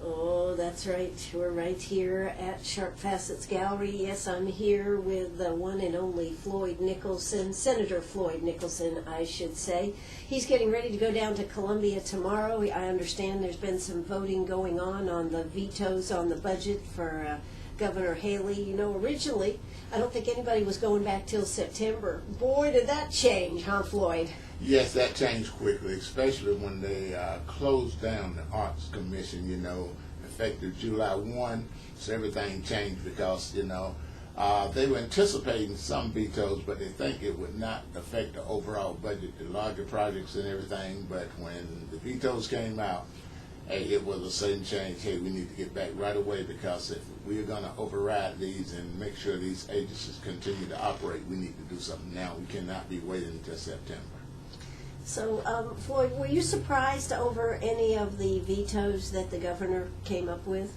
Oh, that's right. We're right here at Sharp Facets Gallery. Yes, I'm here with the one and only Floyd Nicholson, Senator Floyd Nicholson, I should say. He's getting ready to go down to Columbia tomorrow. I understand there's been some voting going on the vetoes on the budget for Governor Haley. You know, originally, I don't think anybody was going back till September. Boy, did that change, huh, Floyd? Yes, that changed quickly, especially when they closed down the Arts Commission, you know, effective July 1. So everything changed because, you know, they were anticipating some vetoes, but they think it would not affect the overall budget, the larger projects and everything. But when the vetoes came out, hey, it was a sudden change. Hey, we need to get back right away, because if we're going to override these and make sure these agencies continue to operate, we need to do something now. We cannot be waiting until September. So, Floyd, were you surprised over any of the vetoes that the governor came up with?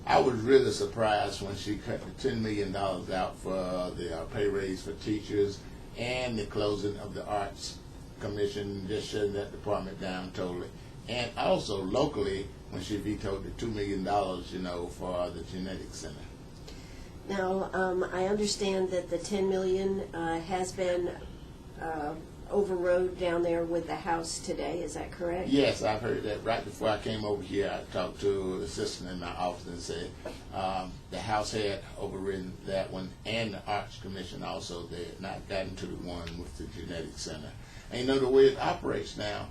I was really surprised when she cut the $10 million out for the pay raise for teachers and the closing of the Arts Commission, just shutting that department down totally. And also locally, when she vetoed the $2 million, you know, for the Genetics Center. Now, I understand that the $10 million has been overrode down there with the House today. Is that correct? Yes, I've heard that. Right before I came over here, I talked to the assistant in my office and said the House had overridden that one, and the Arts Commission also. They had not gotten to the one with the Genetics Center. And you know the way it operates now,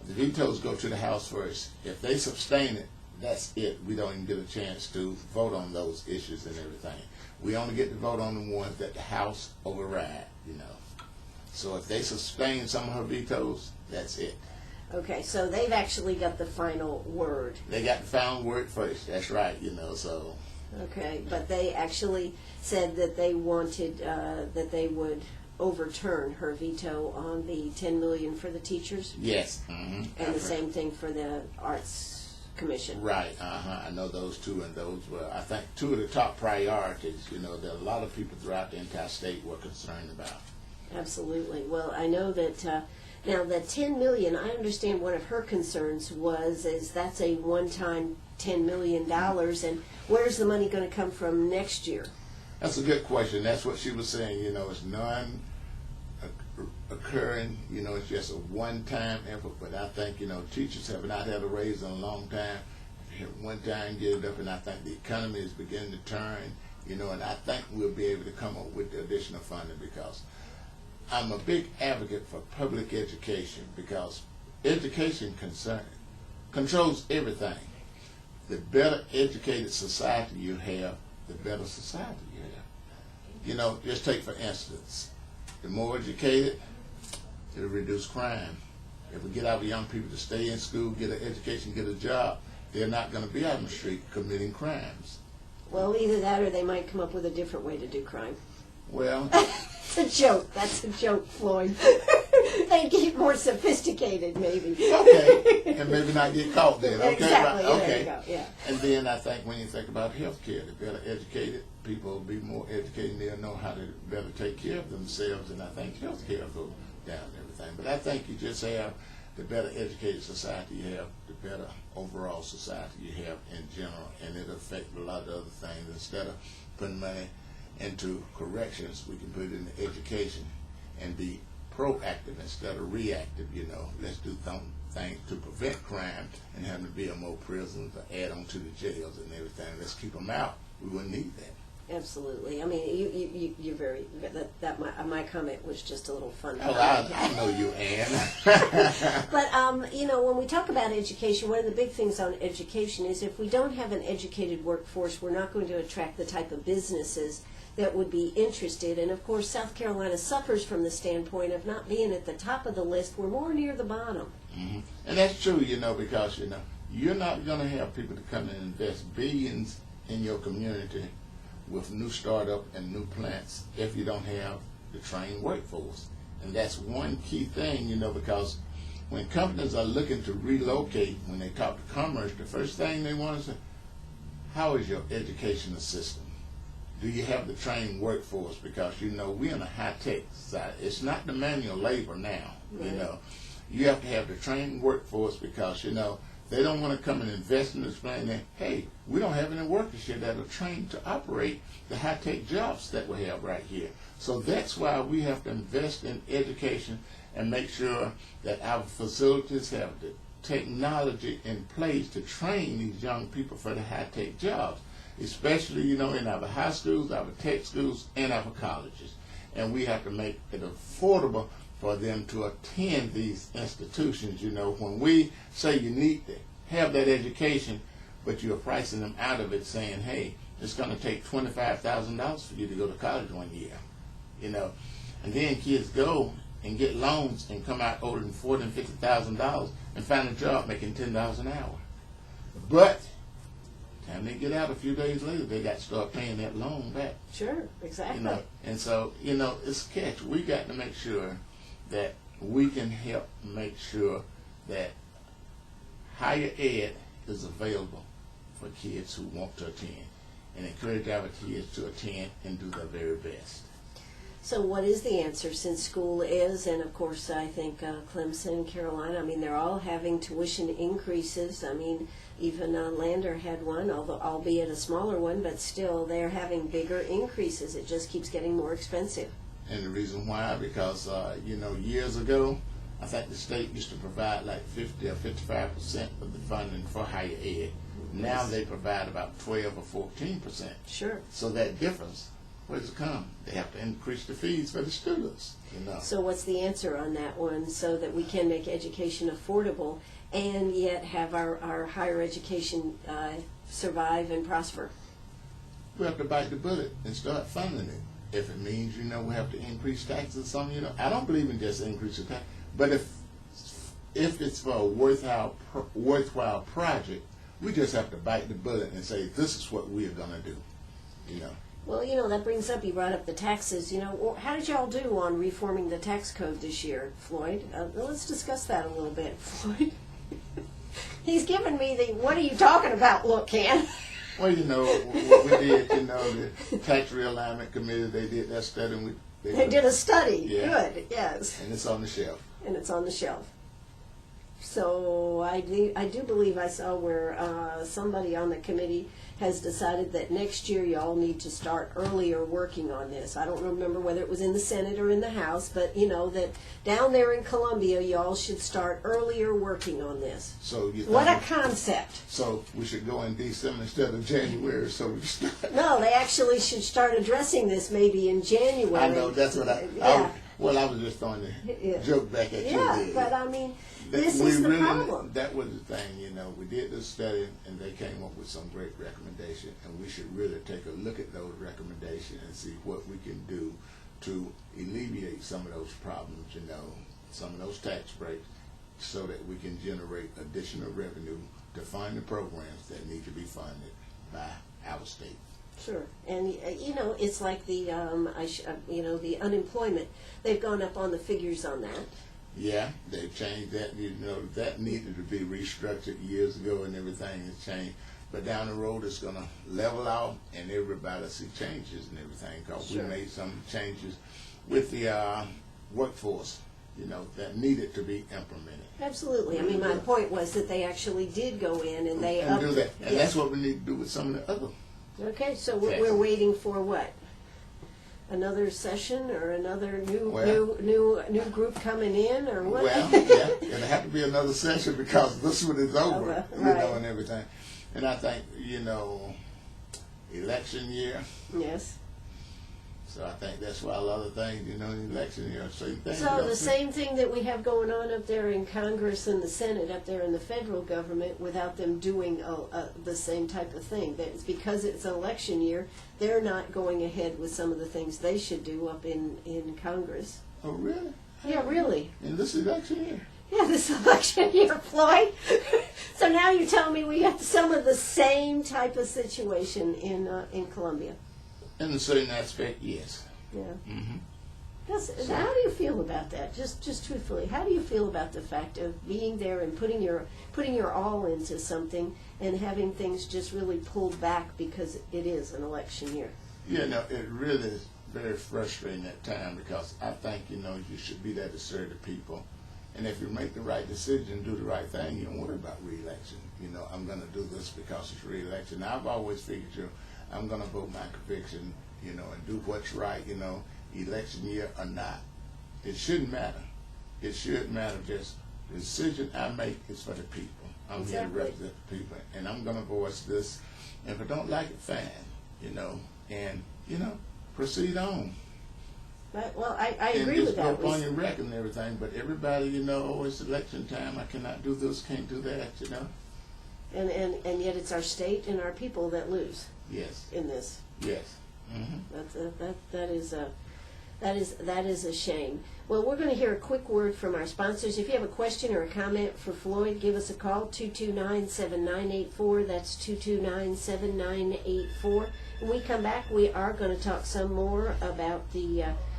the vetoes go to the House first. If they sustain it, that's it. We don't even get a chance to vote on those issues and everything. We only get to vote on the ones that the House override, you know. So if they sustain some of her vetoes, that's it. Okay, so they've actually got the final word. They got the final word first. That's right, you know, so. Okay, but they actually said that they wanted, that they would overturn her veto on the $10 million for the teachers? Yes. Mm-hmm. And the same thing for the Arts Commission? Right, I know those two, and those were, I think, two of the top priorities, you know, that a lot of people throughout the entire state were concerned about. Absolutely. Well, I know that now the $10 million, I understand one of her concerns is that's a one-time $10 million, and where's the money going to come from next year? That's a good question. That's what she was saying. You know, it's non-occurring. You know, it's just a one-time effort. But I think, you know, teachers have not had a raise in a long time. One time get it up, and I think the economy is beginning to turn. You know, and I think we'll be able to come up with the additional funding, because I'm a big advocate for public education, because education controls everything. The better educated society you have, the better society you have. You know, just take for instance, the more educated, it'll reduce crime. If we get our young people to stay in school, get an education, get a job, they're not going to be out on the street committing crimes. Well, either that or they might come up with a different way to do crime. Well, it's a joke. That's a joke, Floyd. They get more sophisticated, maybe. Okay, and maybe not get caught then. Okay, exactly. right. Okay. There you go. Yeah. And then I think when you think about health care, the better educated people will be more educated, and they'll know how to better take care of themselves, and I think health care will go down and everything. But I think you just have the better educated society you have, the better overall society you have in general, and it'll affect a lot of other things. Instead of putting money into corrections, we can put it into education and be proactive instead of reactive. You know, let's do things to prevent crime and having to build more prisons to add on to the jails and everything. Let's keep them out. We wouldn't need that. Absolutely. I mean, you're very, my comment was just a little fun. Oh, I know you, Ann. But, you know, when we talk about education, one of the big things on education is if we don't have an educated workforce, we're not going to attract the type of businesses that would be interested. And, of course, South Carolina suffers from the standpoint of not being at the top of the list. We're more near the bottom. Mm-hmm. And that's true, you know, because, you know, you're not going to have people to come and invest billions in your community with new startup and new plants if you don't have the trained workforce. And that's one key thing, you know, because when companies are looking to relocate, when they talk to commerce, the first thing they want to say, how is your educational system? Do you have the trained workforce? Because, you know, we're in a high-tech society. It's not the manual labor now, right. You know. You have to have the trained workforce because, you know, They don't want to come and invest in this plan. That, hey, we don't have any workers here that are trained to operate the high-tech jobs that we have right here. So that's why we have to invest in education and make sure that our facilities have the technology in place to train these young people for the high-tech jobs, especially, you know, in our high schools, our tech schools, and our colleges. And we have to make it affordable for them to attend these institutions. You know, when we say you need to have that education, but you're pricing them out of it, saying, hey, it's going to take $25,000 for you to go to college 1 year, you know, and then kids go and get loans and come out older than $40,000 and $50,000 and find a job making $10 an hour. But time they get out a few days later, they got to start paying that loan back. Sure, exactly. You know, and so, you know, it's a catch. We got to make sure that we can help make sure that higher ed is available for kids who want to attend, and encourage our kids to attend and do their very best. So what is the answer, since school is, and of course I think Clemson, Carolina, I mean, they're all having tuition increases. I mean, even Lander had one, although albeit a smaller one, but still they're having bigger increases. It just keeps getting more expensive. And the reason why, because, you know, years ago, I think the state used to provide like 50 or 55% of the funding for higher ed. Now they provide about 12 or 14%. Sure. So that difference, where does it come? They have to increase the fees for the students, you know. So what's the answer on that one, so that we can make education affordable and yet have our higher education survive and prosper? We have to bite the bullet and start funding it. If it means, you know, we have to increase taxes, some, you know, I don't believe in just increasing tax, but if it's for a worthwhile project, we just have to bite the bullet and say, this is what we are going to do, you know. Well, you know, that brings up, you brought up the taxes. You know, how did y'all do on reforming the tax code this year, Floyd? Let's discuss that a little bit, Floyd. He's giving me the, what are you talking about look, Ken. Well, you know, what we did, you know, the Tax Realignment Committee, they did that study. And they did a study. Yeah. Good, yes. And it's on the shelf. And it's on the shelf. So I do believe I saw where somebody on the committee has decided that next year y'all need to start earlier working on this. I don't remember whether it was in the Senate or in the House, but you know that down there in Columbia y'all should start earlier working on this. So you what a concept. So we should go in December instead of January, so we start. No, they actually should start addressing this maybe in January. I know, that's what I was just throwing the joke back at you. Yeah, but I mean, this is the problem. That was the thing, you know. We did this study, and they came up with some great recommendations, and we should really take a look at those recommendations and see what we can do to alleviate some of those problems, you know, some of those tax breaks, so that we can generate additional revenue to fund the programs that need to be funded by our state. Sure, and you know, it's like the you know, the unemployment. They've gone up on the figures on that. Yeah, they've changed that. You know, that needed to be restructured years ago, and everything has changed. But down the road, it's going to level out, and everybody see changes and everything. Because sure. We made some changes with the workforce, you know, that needed to be implemented. Absolutely. I mean, my point was that they actually did go in and they do that, and that's what we need to do with some of the other. Okay, so we're waiting for what? Another session or another new group coming in or what? Well, yeah, it'll have to be another session because this one is over, you know, and everything. And I think, you know, election year. Yes. So I think that's why a lot of things, you know, in election year, same thing. So the same thing that we have going on up there in Congress and the Senate, up there in the federal government, without them doing the same type of thing. That it's because it's an election year, they're not going ahead with some of the things they should do up in Congress. Oh, really? Yeah, really. In this election year? Yeah, this election year, Floyd. So now you're telling me we have some of the same type of situation in Columbia. In a certain aspect, yes. Yeah. Mm-hmm. How do you feel about that? Just truthfully, how do you feel about the fact of being there and putting your all into something and having things just really pulled back because it is an election year? Yeah, no, it really is very frustrating at times because I think, you know, you should be there to serve the people. And if you make the right decision and do the right thing, you don't worry about re-election. You know, I'm going to do this because it's re-election. I've always figured, I'm going to vote my conviction, and do what's right, election year or not. It shouldn't matter. It should matter. Just the decision I make is for the people. I'm here to represent the people, and I'm going to voice this. And if I don't like it, fine, and, proceed on. Right. Well, I agree with that. And just go on your record and everything, but everybody, oh, it's election time, I cannot do this, can't do that, And yet it's our state and our people that lose. Yes. In this. Yes. Mm-hmm. That is a shame. Well, we're going to hear a quick word from our sponsors. If you have a question or a comment for Floyd, give us a call, 229-7984. That's 229-7984. When we come back, we are going to talk some more about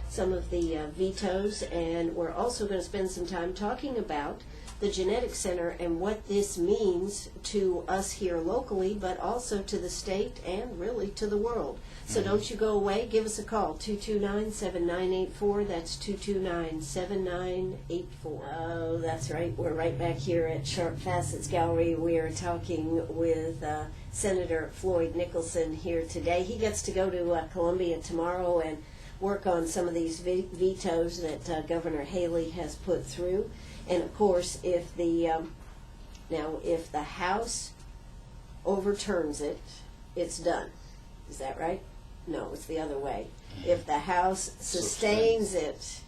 some of the vetoes, and we're also going to spend some time talking about the Genetics Center and what this means to us here locally, but also to the state and really to the world. So don't you go away. Give us a call, 229-7984. That's 229-7984. Oh, that's right. We're right back here at Sharp Facets Gallery. We are talking with Senator Floyd Nicholson here today. He gets to go to Columbia tomorrow and work on some of these vetoes that Governor Haley has put through. And of course, if the House overturns it, it's done. Is that right? No, it's the other way. If the House sustains it,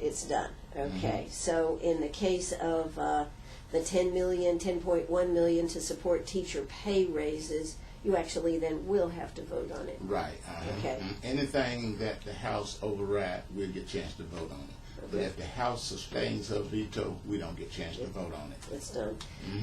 it's done. Okay. So in the case of the $10.1 million to support teacher pay raises, you actually then will have to vote on it. Right. Okay. Anything that the House override, we'll get a chance to vote on it. But if the House sustains her veto, we don't get a chance to vote on it. It's done.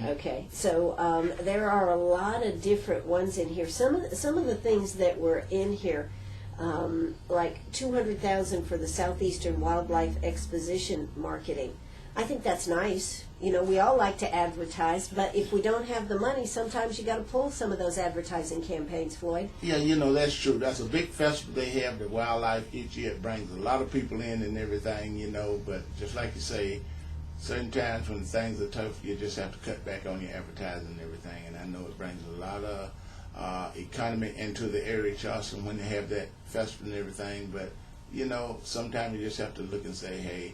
Okay. So there are a lot of different ones in here. Some of the things that were in here, like $200,000 for the Southeastern Wildlife Exposition marketing. I think that's nice. We all like to advertise, but if we don't have the money, sometimes you got to pull some of those advertising campaigns, Floyd. Yeah, that's true. That's a big festival they have, the wildlife each year. It brings a lot of people in and everything, but just like you say, certain times when things are tough, you just have to cut back on your advertising and everything. And I know it brings a lot of economy into the area, Charleston, when they have that festival and everything. But, sometimes you just have to look and say, hey,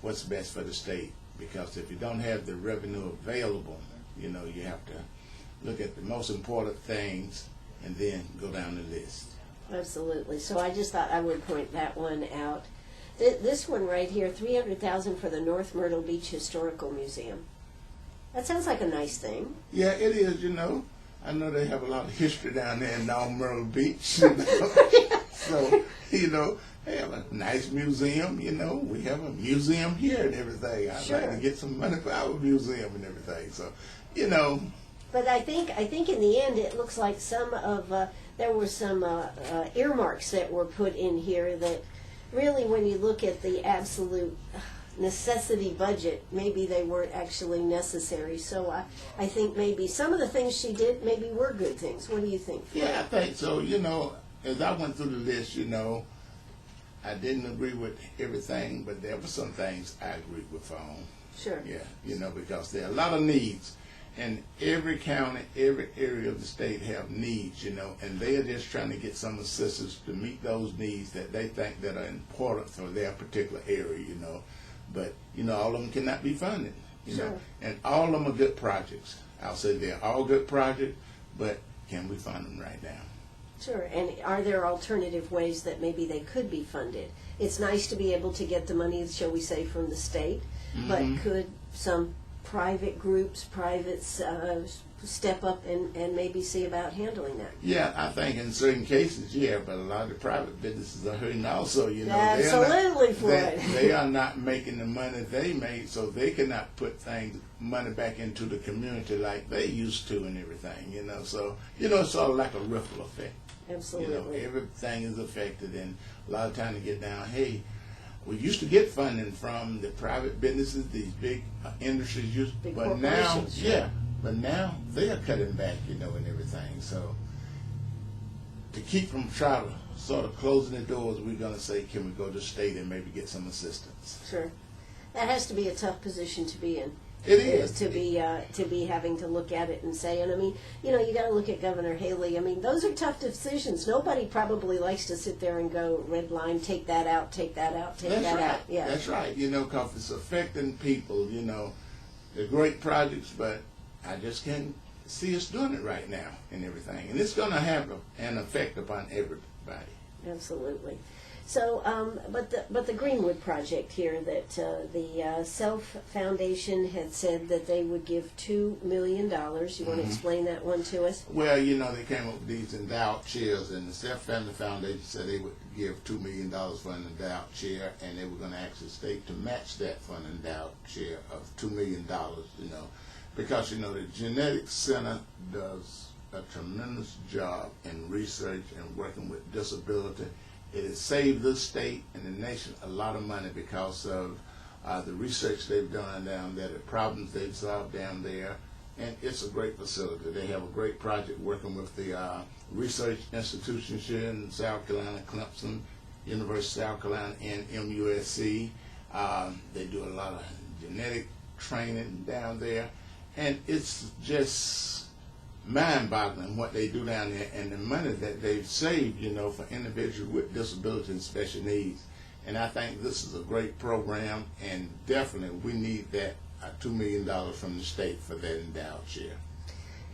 what's best for the state? Because if you don't have the revenue available, you have to look at the most important things and then go down the list. Absolutely. So I just thought I would point that one out. This one right here, $300,000 for the North Myrtle Beach Historical Museum. That sounds like a nice thing. Yeah, it is. I know they have a lot of history down there in North Myrtle Beach. So they have a nice museum, we have a museum here and everything. I'd like to get some money for our museum and everything. So, But I think in the end it looks like there were some earmarks that were put in here that really, when you look at the absolute necessity budget, maybe they weren't actually necessary. So I think maybe some of the things she did maybe were good things. What do you think, Floyd? Yeah, I think so. As I went through the list, I didn't agree with everything, but there were some things I agreed with on. Sure. Yeah, because there are a lot of needs. And every county, every area of the state have needs, and they are just trying to get some assistance to meet those needs that they think that are important for their particular area, But, all of them cannot be funded, Sure. And all of them are good projects. I'll say they're all good projects, but can we fund them right now? Sure. And are there alternative ways that maybe they could be funded? It's nice to be able to get the money, shall we say, from the state, but could some private groups, step up and maybe see about handling that? Yeah, I think in certain cases, but a lot of the private businesses are hurting also, Absolutely, Floyd. They are not making the money they made, so they cannot put money back into the community like they used to and everything, So, it's sort of like a ripple effect. Absolutely. Everything is affected, and a lot of time to get down, hey, we used to get funding from the private businesses, these big industries, but now, but now they are cutting back, and everything. So to keep from trying to sort of closing the doors, we're going to say, can we go to the state and maybe get some assistance? Sure. That has to be a tough position to be in. It is. To be having to look at it and say, and I mean, you know, you got to look at Governor Haley. I mean, those are tough decisions. Nobody probably likes to sit there and go, red line, take that out, take that out, take that out. Yeah, that's right. You know, because it's affecting people. You know, they're great projects, but I just can't see us doing it right now and everything. And it's going to have an effect upon everybody. Absolutely. So, but the Greenwood Project here, that the Self Foundation had said that they would give $2 million. You want to explain that one to us? Well, you know, they came up with these endowed chairs, and the Self Family Foundation said they would give $2 million for an endowed chair, and they were going to ask the state to match that for an endowed chair of $2 million, you know, because, you know, the Genetics Center does a tremendous job in research and working with disability. It has saved the state and the nation a lot of money because of the research they've done down there, the problems they've solved down there, and it's a great facility. They have a great project working with the research institutions here in South Carolina, Clemson, University of South Carolina, and MUSC. They do a lot of genetic training down there, and it's just mind-boggling what they do down there and the money that they've saved, you know, for individuals with disabilities and special needs. And I think this is a great program, and definitely we need that $2 million from the state for that endowed chair.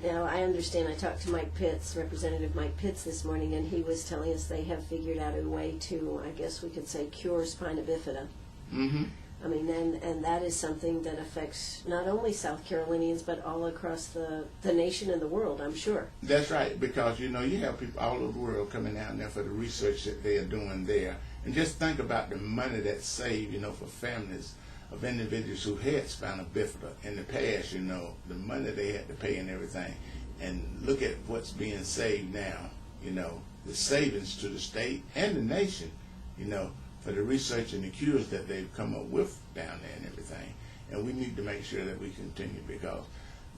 Now, I understand, I talked to Mike Pitts, Representative Mike Pitts this morning, and he was telling us they have figured out a way to, I guess we could say, cure spina bifida. Mm-hmm. I mean, and that is something that affects not only South Carolinians, but all across the nation and the world, I'm sure. That's right, because, you know, you have people all over the world coming down there for the research that they are doing there. And just think about the money that's saved, you know, for families of individuals who had spina bifida in the past, you know, the money they had to pay and everything. And look at what's being saved now, you know, the savings to the state and the nation, you know, for the research and the cures that they've come up with down there and everything. And we need to make sure that we continue, because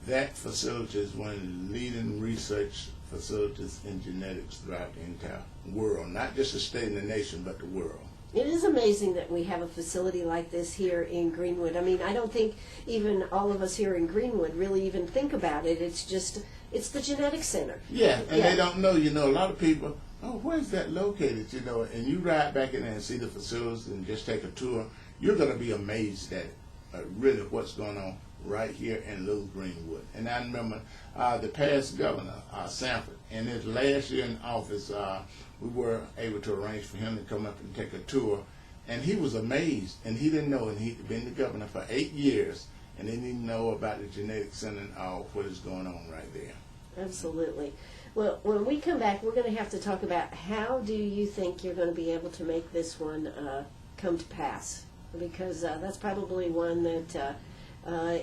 that facility is one of the leading research facilities in genetics throughout the entire world, not just the state and the nation, but the world. It is amazing that we have a facility like this here in Greenwood. I mean, I don't think even all of us here in Greenwood really even think about it. It's just, it's the genetics center. Yeah, and they don't know, you know, a lot of people, oh, where's that located, you know, and you ride back in there and see the facilities and just take a tour, you're going to be amazed at really what's going on right here in Little Greenwood. And I remember the past governor, Sanford, in his last year in office, we were able to arrange for him to come up and take a tour, and he was amazed, and he didn't know, and he'd been the governor for 8 years, and didn't even know about the Genetics Center and all what is going on right there. Absolutely. Well, when we come back, we're going to have to talk about how do you think you're going to be able to make this one come to pass, because that's probably one that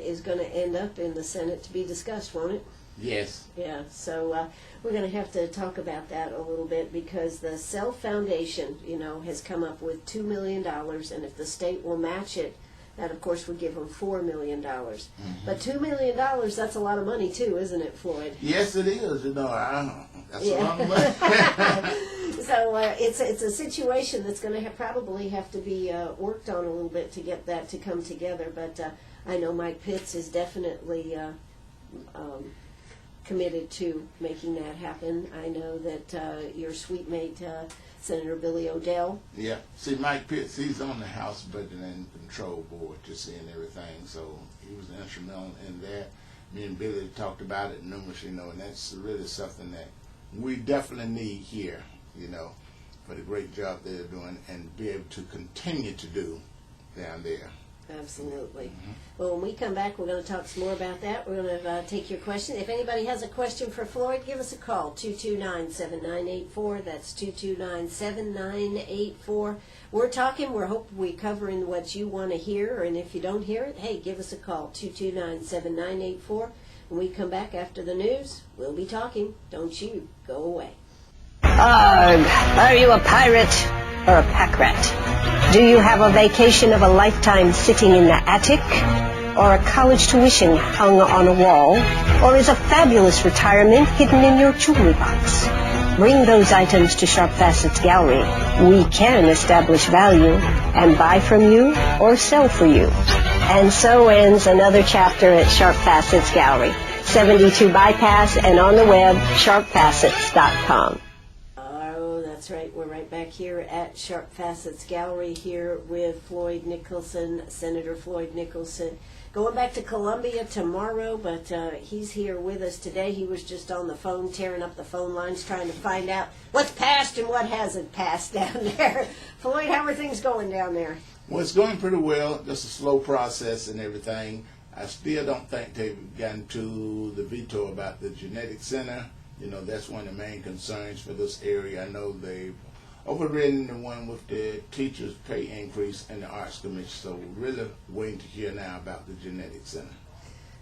is going to end up in the Senate to be discussed, won't it? Yes. Yeah, so we're going to have to talk about that a little bit, because the Self Foundation, you know, has come up with $2 million, and if the state will match it, that of course would give them $4 million. Mm-hmm. But $2 million, that's a lot of money too, isn't it, Floyd? Yes, it is. You know, that's a lot of money. So it's a situation that's going to probably have to be worked on a little bit to get that to come together. But I know Mike Pitts is definitely committed to making that happen. I know that your sweet mate, Senator Billy Odell. Yeah. See, Mike Pitts, he's on the House Budget and Control Board, you see, and everything. So he was instrumental in that. Me and Billy talked about it numerous, you know, and that's really something that we definitely need here, you know, for the great job they're doing and be able to continue to do down there. Absolutely. Mm-hmm. Well, when we come back, we're going to talk some more about that. We're going to take your question. If anybody has a question for Floyd, give us a call, 229-7984. That's 229-7984. We're talking. We're covering what you want to hear, and if you don't hear it, hey, give us a call, 229-7984. When we come back after the news, we'll be talking. Don't you go away. Arg! Are you a pirate or a pack rat? Do you have a vacation of a lifetime sitting in the attic? Or a college tuition hung on a wall? Or is a fabulous retirement hidden in your jewelry box? Bring those items to Sharp Facets Gallery. We can establish value and buy from you or sell for you. And so ends another chapter at Sharp Facets Gallery, 72 Bypass, and on the web, sharpfacets.com. Oh, that's right. We're right back here at Sharp Facets Gallery here with Floyd Nicholson, Senator Floyd Nicholson. Going back to Columbia tomorrow, but he's here with us today. He was just on the phone, tearing up the phone lines, trying to find out what's passed and what hasn't passed down there. Floyd, how are things going down there? Well, it's going pretty well. Just a slow process and everything. I still don't think they've gotten to the veto about the genetic center. You know, that's one of the main concerns for this area. I know they've overridden the one with the teachers' pay increase and the Arts Commission, so we're really waiting to hear now about the genetic center.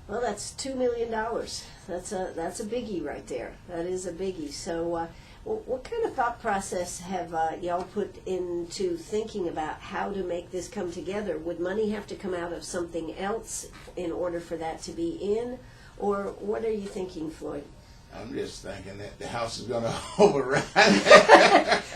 Well, that's $2 million. That's a biggie right there. That is a biggie. So what kind of thought process have y'all put into thinking about how to make this come together? Would money have to come out of something else in order for that to be in? Or what are you thinking, Floyd? I'm just thinking that the House is going to override.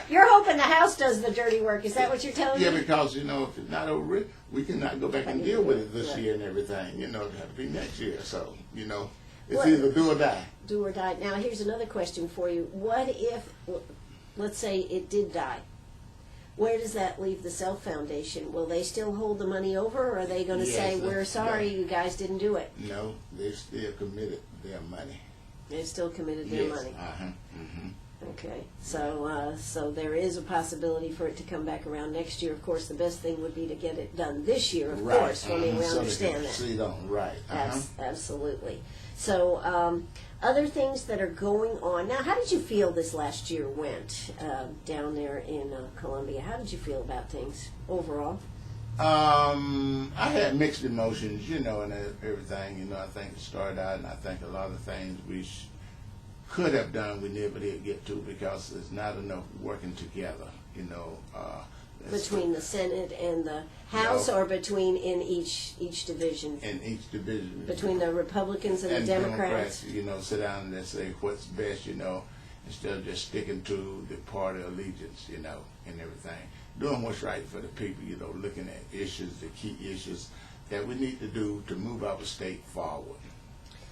You're hoping the House does the dirty work. Is that what you're telling me? Yeah, because, you know, if it's not over, we cannot go back and deal with it this year and everything. You know, it'll have to be next year. So, you know, it's either do or die. Do or die. Now, here's another question for you. What if, let's say it did die? Where does that leave the Self Foundation? Will they still hold the money over, or are they going to say, we're sorry, you guys didn't do it? No, they still committed their money. They still committed their money. Okay, so there is a possibility for it to come back around next year. Of course, the best thing would be to get it done this year. Of course, I mean, we understand that. See, right. Absolutely. So, other things that are going on now. How did you feel this last year went down there in Columbia? How did you feel about things overall? I had mixed emotions, you know, and everything. You know, I think it started out, and I think a lot of things we could have done, we never did get to, because there's not enough working together, you know. Between the Senate and the House, or between in each division? In each division. Between the Republicans and the Democrats? You know, sit down and say what's best, you know, instead of just sticking to the party allegiance, you know, and everything. Doing what's right for the people, you know, looking at issues, the key issues that we need to do to move our state forward.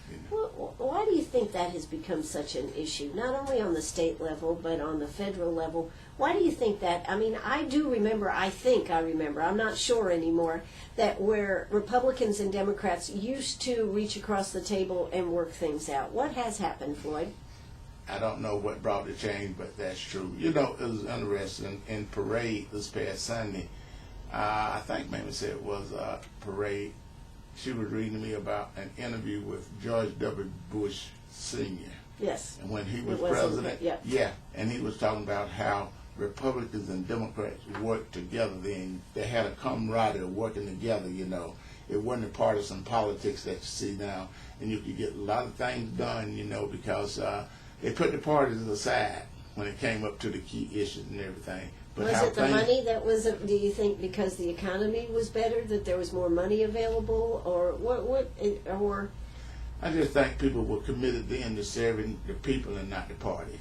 You know. Well, why do you think that has become such an issue, not only on the state level, but on the federal level? Why do you think that? I mean, I think I remember, I'm not sure anymore, that where Republicans and Democrats used to reach across the table and work things out. What has happened, Floyd? I don't know what brought the change, but that's true. You know, it was interesting. In parade this past Sunday, I think maybe said it was a parade, she was reading me about an interview with George W. Bush Sr. Yes. And when he was president, and he was talking about how Republicans and Democrats worked together then. They had a camaraderie of working together, you know. It wasn't the partisan politics that you see now. And you could get a lot of things done, you know, because they put the parties aside when it came up to the key issues and everything. But was it the money that was, do you think because the economy was better, that there was more money available, or or? I just think people were committed then to serving the people and not the party.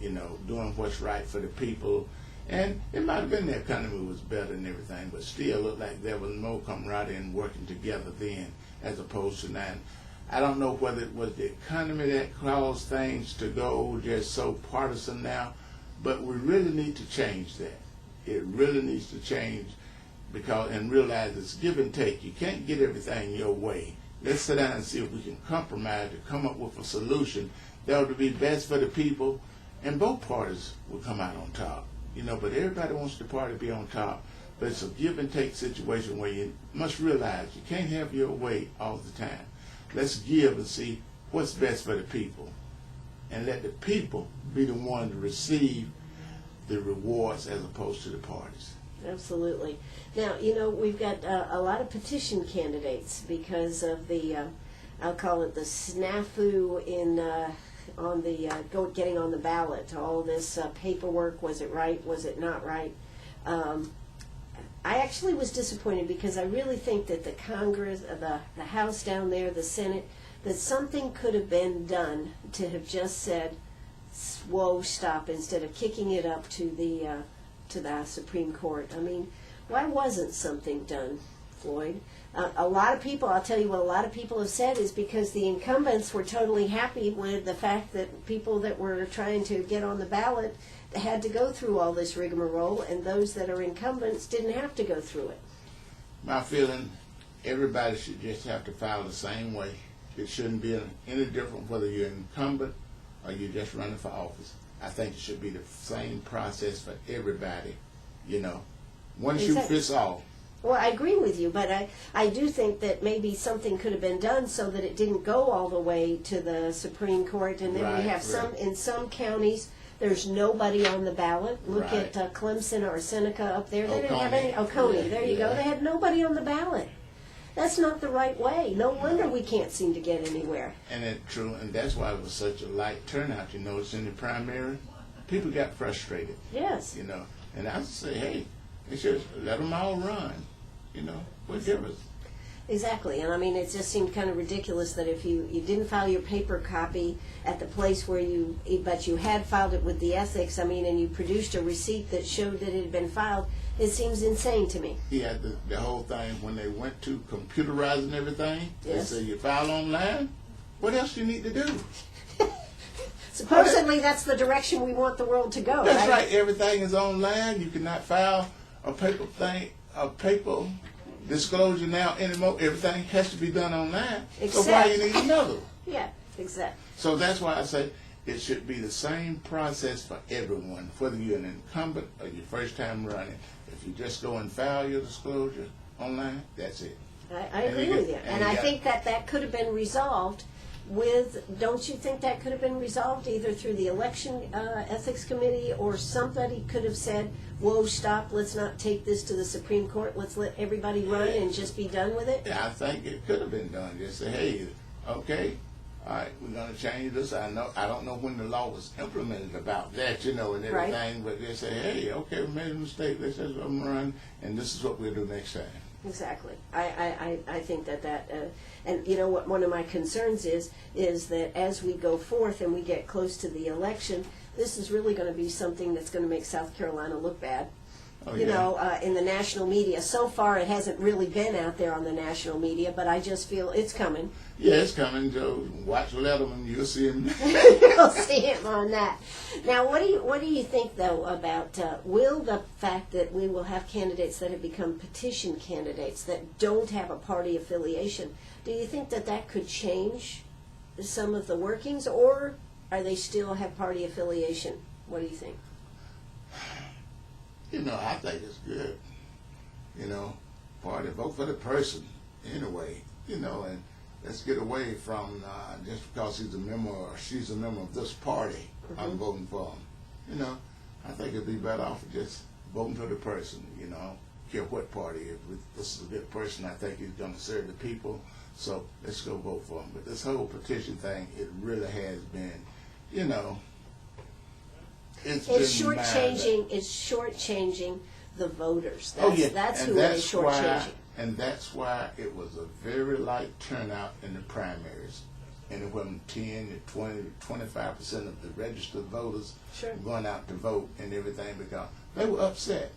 You know, doing what's right for the people. And it might have been the economy was better and everything, but still looked like there was more camaraderie and working together then as opposed to now. I don't know whether it was the economy that caused things to go just so partisan now, but we really need to change that. It really needs to change and realize it's give and take. You can't get everything your way. Let's sit down and see if we can compromise to come up with a solution that would be best for the people, and both parties will come out on top. You know, but everybody wants the party to be on top. But it's a give and take situation where you must realize you can't have your way all the time. Let's give and see what's best for the people, and let the people be the one to receive the rewards as opposed to the parties. Absolutely. Now, you know, we've got a lot of petition candidates because of the, I'll call it the snafu in on the getting on the ballot. All this paperwork, was it right, was it not right? I actually was disappointed because I really think that the Congress, the House down there, the Senate, that something could have been done to have just said, whoa, stop, instead of kicking it up to the Supreme Court? I mean, why wasn't something done, Floyd? A lot of people, I'll tell you what a lot of people have said is because the incumbents were totally happy with the fact that people that were trying to get on the ballot had to go through all this rigmarole, and those that are incumbents didn't have to go through it. My feeling, everybody should just have to file the same way. It shouldn't be any different whether you're incumbent or you're just running for office. I think it should be the same process for everybody, you know. One shoe fits all. Well, I agree with you, but I do think that maybe something could have been done so that it didn't go all the way to the Supreme Court, and then we have in some counties, there's nobody on the ballot. Look at Clemson or Seneca up there. They didn't have any. Oconee, there you go. They had nobody on the ballot. That's not the right way. No wonder we can't seem to get anywhere. And it's true, and that's why it was such a light turnout. You notice in the primary, people got frustrated. Yes. You know, and I would say, hey, they should let them all run. You know, what difference? Exactly, and I mean, it just seemed kind of ridiculous that if you didn't file your paper copy at the place where but you had filed it with the ethics, I mean, and you produced a receipt that showed that it had been filed, it seems insane to me. Yeah, the whole thing, when they went to computerizing everything, yes. They say you file online, what else do you need to do? Supposedly that's the direction we want the world to go. That's right, everything is online, you cannot file a paper disclosure now anymore. Everything has to be done online. So why you need another? Yeah, exactly. So that's why I say it should be the same process for everyone, whether you're an incumbent or your first time running. If you just go and file your disclosure online, that's it. I agree with you. And I think that could have been resolved don't you think that could have been resolved either through the election ethics committee, or somebody could have said, whoa, stop, let's not take this to the Supreme Court, let's let everybody run and just be done with it? Yeah, I think it could have been done. Just say, hey, okay, all right, we're going to change this. I don't know when the law was implemented about that, you know, and everything, but they say, hey, okay, we made a mistake, let's just let them run, and this is what we'll do next time. Exactly. I think that and you know what one of my concerns is that as we go forth and we get close to the election, this is really going to be something that's going to make South Carolina look bad. You know, in the national media. So far it hasn't really been out there on the national media, but I just feel it's coming. Yeah, it's coming, Joe. Watch Letterman, you'll see him. You'll see him on that. Now, what do you think, though, about will the fact that we will have candidates that have become petition candidates that don't have a party affiliation, do you think that could change some of the workings, or are they still have party affiliation? What do you think? You know, I think it's good. You know, party, vote for the person anyway, you know, and let's get away from just because he's a member or she's a member of this party, I'm voting for him. You know, I think it'd be better off just voting for the person, you know, I don't care what party. If this is a good person, I think he's going to serve the people, so let's go vote for him. But this whole petition thing, it really has been, you know, It's shortchanging the voters. That's who it is shortchanging. And that's why it was a very light turnout in the primaries. Anywhere from 10 to 20 to 25% of the registered voters going out to vote and everything, because they were upset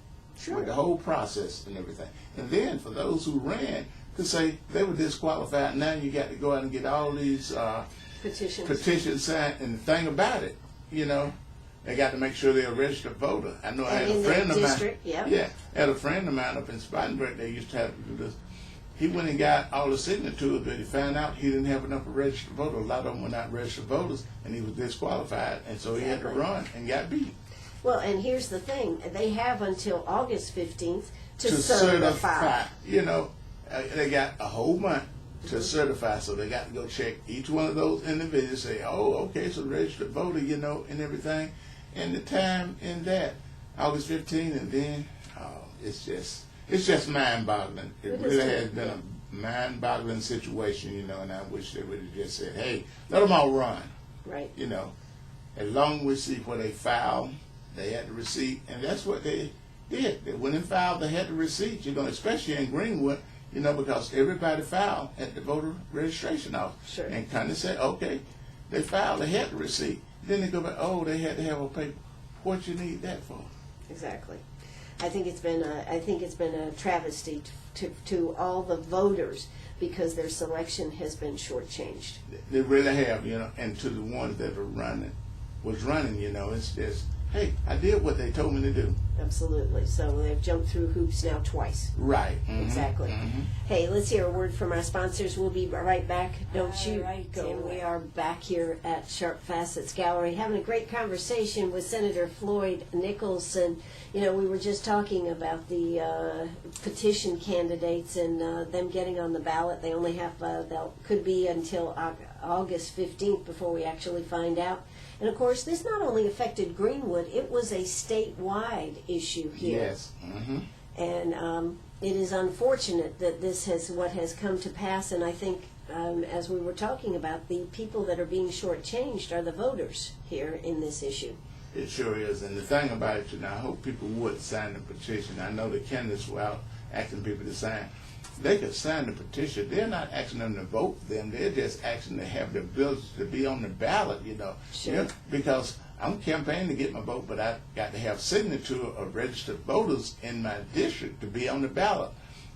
with the whole process and everything. And then for those who ran to say they were disqualified, now you got to go out and get all these petitions signed. And the thing about it, you know, they got to make sure they're a registered voter. I know I had a friend of mine. I had a friend of mine up in Spartanburg. They used to have to do this. He went and got all the signatures, but he found out he didn't have enough registered voters. A lot of them were not registered voters, and he was disqualified, and so he had to run and got beat. Well, and here's the thing: they have until August 15th to certify. You know, they got a whole month to certify, so they got to go check each one of those individuals. Say, oh, okay, so registered voter, you know, and everything. And the time in that, August 15th, and then it's just mind-boggling. It really has been a mind-boggling situation, you know, and I wish they would have just said, hey, let them all run. Right. You know, as long as we see where they filed, they had the receipt, and that's what they did. They went and filed, they had the receipt, you know, especially in Greenwood, you know, because everybody filed at the voter registration office. Sure. And kind of said, okay, they filed, they had the receipt. Then they go back, oh, they had to have a paper. What you need that for? Exactly. I think it's been a travesty to all the voters because their selection has been shortchanged. They really have, and to the ones that are running, it's just, hey, I did what they told me to do. Absolutely. So they've jumped through hoops now twice. Right. Exactly. Hey, let's hear a word from our sponsors. We'll be right back. Don't you go. And we are back here at Sharp Facets Gallery having a great conversation with Senator Floyd Nicholson. We were just talking about the petition candidates and them getting on the ballot. They only have, could be until August 15th before we actually find out. And of course, this not only affected Greenwood, it was a statewide issue here. Yes. And it is unfortunate that this has what has come to pass. And I think, as we were talking about, the people that are being shortchanged are the voters here in this issue. It sure is. And the thing about it, I hope people would sign the petition. I know the candidates were out asking people to sign. They could sign the petition. They're not asking them to vote for them. They're just asking to have the ability to be on the ballot, Sure. Because I'm campaigning to get my vote, but I got to have signature of registered voters in my district to be on the ballot.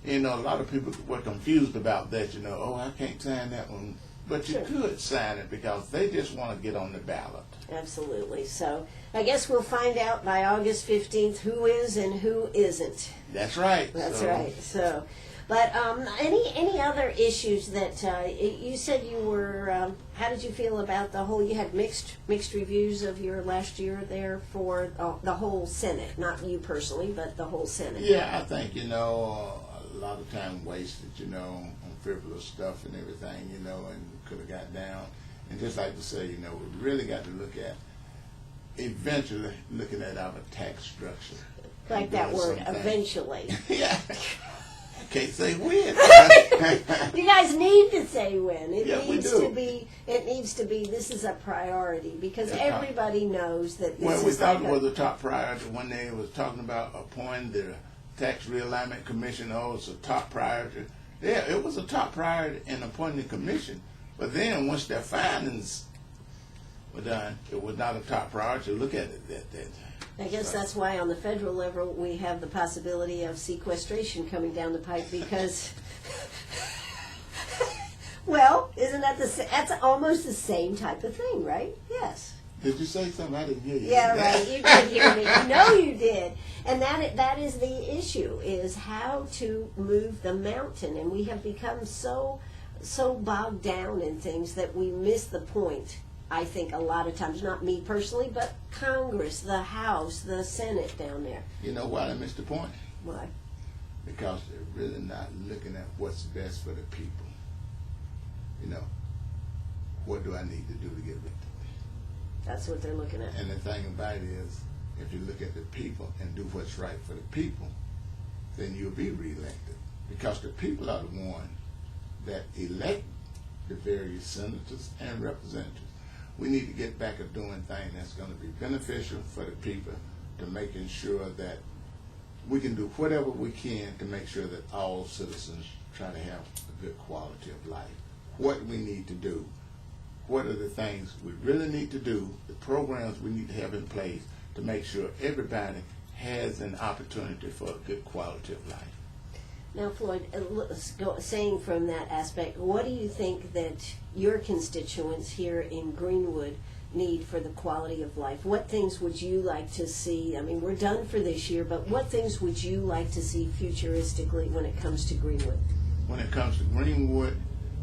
A lot of people were confused about that, oh, I can't sign that one. But you could sign it because they just want to get on the ballot. Absolutely. So I guess we'll find out by August 15th who is and who isn't. That's right. That's right. So, but any other issues that you said you were? How did you feel about the whole? You had mixed reviews of your last year there for the whole Senate, not you personally, but the whole Senate. Yeah, I think a lot of time wasted, on frivolous stuff and everything, and could have got down. And just like to say, we really got to look at eventually looking at our tax structure. Like that word, eventually. Yeah. Can't say when. You guys need to say when. It needs we do. to be. It needs to be. This is a priority because everybody knows that. This Well, we is thought like it was a top priority when they was talking about appointing the Tax Realignment Commission. Oh, it's a top priority. Yeah, it was a top priority in appointing the commission. But then once their findings were done, it was not a top priority to look at it. I guess that's why on the federal level we have the possibility of sequestration coming down the pipe because, well, isn't that that's almost the same type of thing, right? Yes. Did you say something? I didn't hear you. Yeah, right. You did hear me. You know you did. And that is the issue, is how to move the mountain. And we have become so bogged down in things that we miss the point. I think a lot of times, not me personally, but Congress, the House, the Senate down there. You know why I missed the point? Why? Because they're really not looking at what's best for the people. What do I need to do to get elected? That's what they're looking at. And the thing about it is, if you look at the people and do what's right for the people, then you'll be reelected. Because the people are the one that elect the various senators and representatives. We need to get back to doing things that's going to be beneficial for the people, to making sure that we can do whatever we can to make sure that all citizens try to have a good quality of life. What we need to do, what are the things we really need to do, the programs we need to have in place to make sure everybody has an opportunity for a good quality of life. Now, Floyd, saying from that aspect, what do you think that your constituents here in Greenwood need for the quality of life? What things would you like to see? I mean, we're done for this year, but what things would you like to see futuristically when it comes to Greenwood? When it comes to Greenwood,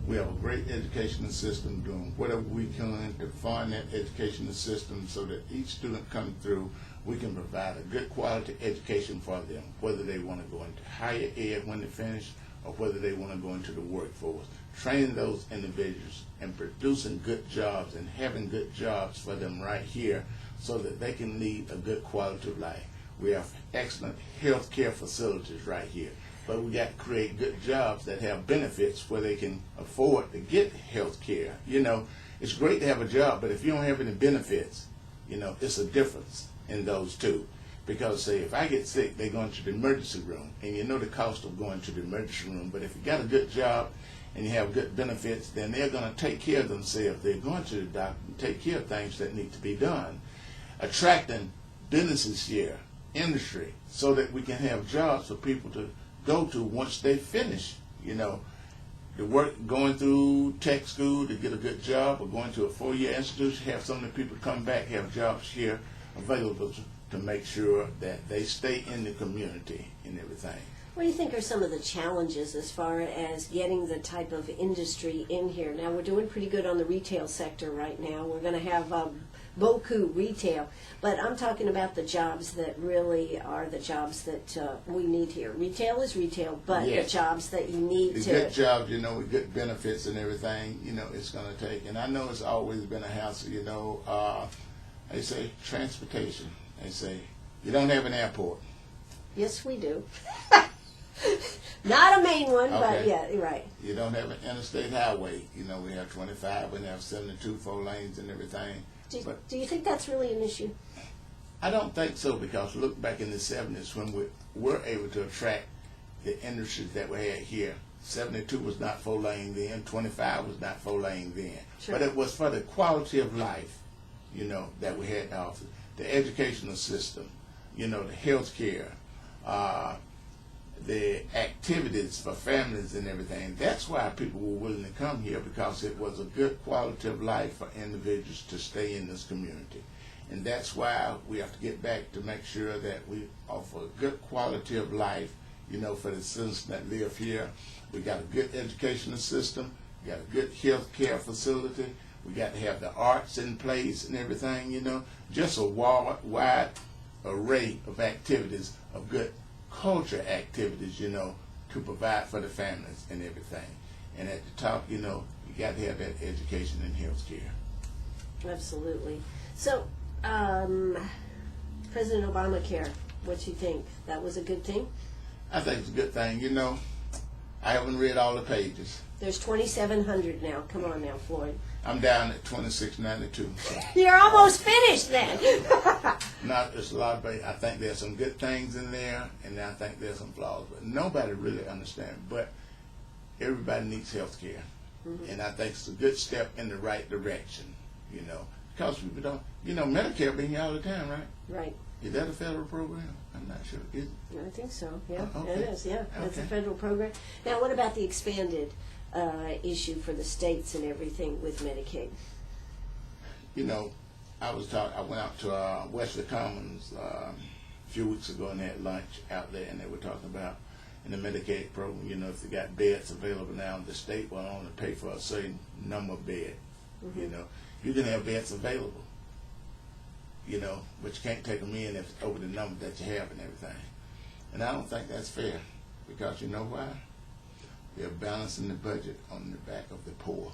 we have a great educational system, doing whatever we can to fund that educational system so that each student coming through, we can provide a good quality education for them, whether they want to go into higher ed when they finish or whether they want to go into the workforce. Training those individuals and producing good jobs and having good jobs for them right here so that they can lead a good quality of life. We have excellent health care facilities right here, but we got to create good jobs that have benefits where they can afford to get health care. It's great to have a job, but if you don't have any benefits, it's a difference in those two. Because, say, if I get sick, they go into the emergency room, and the cost of going to the emergency room. But if you got a good job and you have good benefits, then they're going to take care of themselves. They're going to the doctor and take care of things that need to be done. Attracting businesses here, industry, so that we can have jobs for people to go to once they finish, the work, going through tech school to get a good job, or going to a 4-year institution, have some of the people come back, have jobs here available to make sure that they stay in the community and everything. What do you think are some of the challenges as far as getting the type of industry in here? Now, we're doing pretty good on the retail sector right now. We're going to have Boku retail, but I'm talking about the jobs that really are the jobs that we need here. Retail is retail, but Yes. the jobs that you need The to... good jobs, with good benefits and everything, it's going to take. And I know it's always been a hassle, they say transportation. They say, you don't have an airport. Yes, we do. Not a main one, but Okay. yeah, you're right. You don't have an interstate highway. We have 25, we have 72, 4 lanes and everything. Do you think that's really an issue? I don't think so, because look back in the 70s when we were able to attract the industries that we had here. 72 was not 4 lane then, 25 was not 4 lane then. Sure. But it was for the quality of life, that we had to offer. The educational system, the health care, the activities for families and everything. That's why people were willing to come here, because it was a good quality of life for individuals to stay in this community. And that's why we have to get back to make sure that we offer a good quality of life, for the citizens that live here. We got a good educational system, we got a good health care facility, we got to have the arts in place and everything, just a wide array of activities, of good culture activities, to provide for the families and everything. And at the top, you got to have that education and health care. Absolutely. So, President Obamacare, what you think? That was a good thing? I think it's a good thing. I haven't read all the pages. There's 2,700 now. Come on now, Floyd. I'm down at 2692. So. You're almost finished then. It's a lot of, I think there's some good things in there, and I think there's some flaws, but nobody really understands. But everybody needs health care, and I think it's a good step in the right direction, because people don't, Medicare being here all the time, right? Right. Is that a federal program? I'm not sure. Is it? I think so. Yeah, Okay. it is. Yeah, it's a Okay. federal program. Now, what about the expanded issue for the states and everything with Medicaid? I went out to Wesley Commons a few weeks ago and had lunch out there, and they were talking about in the Medicaid program, if they got beds available now, the state will only pay for a certain number of beds. You can have beds available, but you can't take them in if it's over the number that you have and everything. And I don't think that's fair, because you know why? They're balancing the budget on the back of the poor.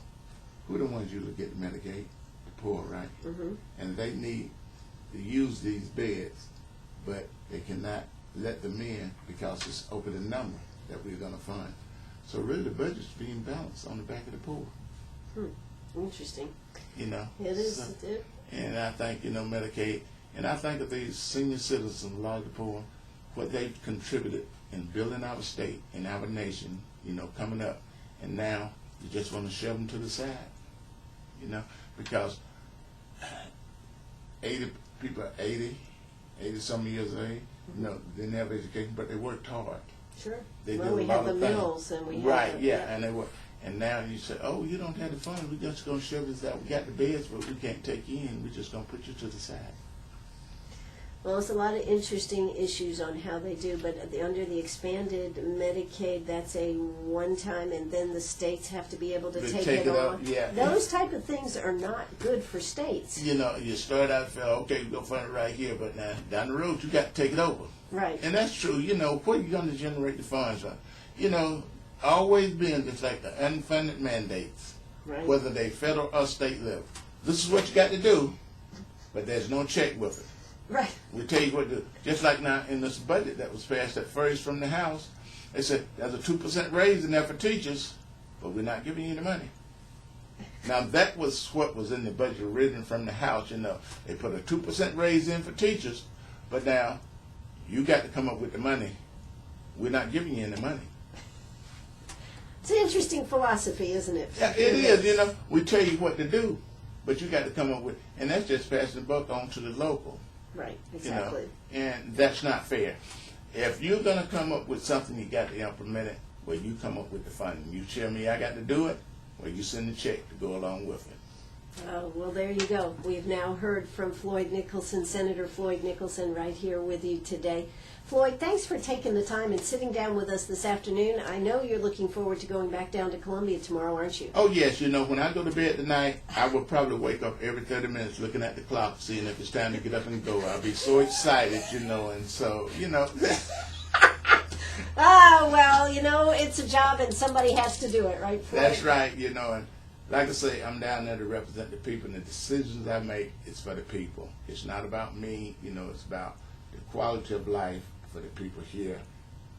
Who are the ones usually get the Medicaid? The poor, right? And they need to use these beds, but they cannot let them in because it's over the number that we're going to fund. So really the budget's being balanced on the back of the poor. Interesting. It is. So, and I think, Medicaid, and I think of these senior citizens, a lot of the poor, what they've contributed in building our state and our nation, coming up, and now you just want to shove them to the side, because 80 people are 80 some years of age, they didn't have education, but they worked hard. Sure. They Well, did we a lot have the of things. mills and we have Right, the, yeah, and they were. And now you say, oh, you don't have the funds, we're just going to shove this out. We got the beds, but we can't take you in. We're just going to put you to the side. Well, it's a lot of interesting issues on how they do, but under the expanded Medicaid, that's a one-time, and then the states have to be able to take it up, on. yeah. Those type of things are not good for states. You start out, okay, we're going to fund it right here, but now down the road, you got to take it over. Right. And that's true. Where are you going to generate the funds from? Always been just like the unfunded mandates, Right. whether they federal or state level. This is what you got to do, but there's no check with it. Right. We tell you what to do. Just like now in this budget that was passed at first from the House, they said there's a 2% raise in there for teachers, but we're not giving you the money. Now that was what was in the budget written from the House. They put a 2% raise in for teachers, but now you got to come up with the money. We're not giving you any money. It's an interesting philosophy, isn't it? Yeah, it is. You know, we tell you what to do, but you got to come up with, and that's just passing the buck on to the local. Right, exactly. You know, and that's not fair. If you're going to come up with something, you got to implement it. Well, you come up with the funding. You tell me I got to do it, well, you send the check to go along with it. Oh, well, there you go. We've now heard from Floyd Nicholson, Senator Floyd Nicholson, right here with you today. Floyd, thanks for taking the time and sitting down with us this afternoon. I know you're looking forward to going back down to Columbia tomorrow, aren't you? Oh, yes. You know, when I go to bed tonight, I will probably wake up every 30 minutes looking at the clock, seeing if it's time to get up and go. I'll be so excited, you know, and so, you know. Ah, well, you know, it's a job and somebody has to do it, right, Floyd? That's right, you know, and like I say, I'm down there to represent the people, and the decisions I make is for the people. It's not about me, you know, it's about the quality of life for the people here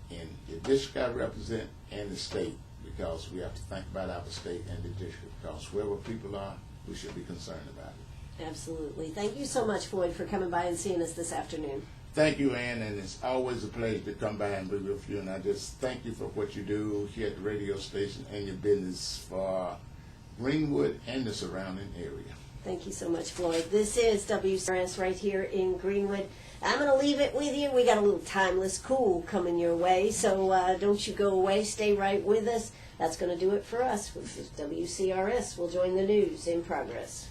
in the district I represent and the state, because we have to think about our state and the district, because wherever people are, we should be concerned about it. Absolutely. Thank you so much, Floyd, for coming by and seeing us this afternoon. Thank you, Ann, and it's always a pleasure to come by and be with you, and I just thank you for what you do here at the radio station and your business for Greenwood and the surrounding area. Thank you so much, Floyd. This is WCRS right here in Greenwood. I'm going to leave it with you. We got a little timeless cool coming your way, so don't you go away. Stay right with us. That's going to do it for us. This is WCRS. We'll join the news in progress.